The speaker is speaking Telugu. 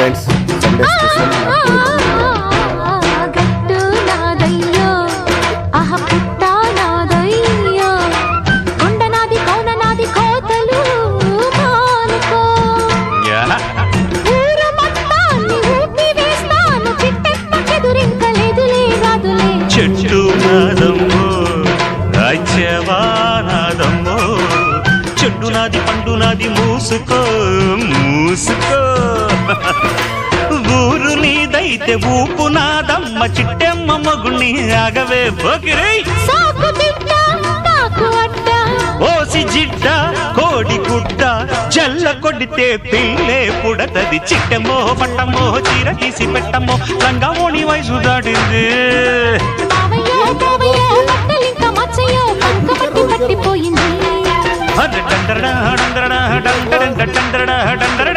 ఫ్రెండ్స్, సండే స్పెషల్ గట్టు నాదయ్యో ఆహ పుట్ట నాదయ్యో కొండ నాది కోన నాది కోతలు మానుకో ఊర మొత్తాన్ని ఊపి వేస్తాను చిట్టెక్కకెదురింకలేదులే రాదులే చెట్టు నాదమ్మో రాజ్యవానాదమ్మో చెట్టు నాది పండు నాది మూసుకో మూసుకో ఊరు నీదైతే ఊపు నాదమ్మ చిట్టెమ్మ మగుణ్ణి ఆగవే బొగిరై సాకు తిట్ట నాకు అడ్డ ఓసి జిడ్డ కోడి గుడ్డ జల్ల కొడితే పిల్లే పుడతది చిట్టెమ్మో పట్టమ్మో చీర తీసి పెట్టమ్మో రంగమోణి వయసు దాటింది బావయ్య బావయ్య బట్టలింక మచ్చయ్యో పంక పట్టి పట్టిపోయింది డందరడా డందరడా డందరడా డందరడా డందరడా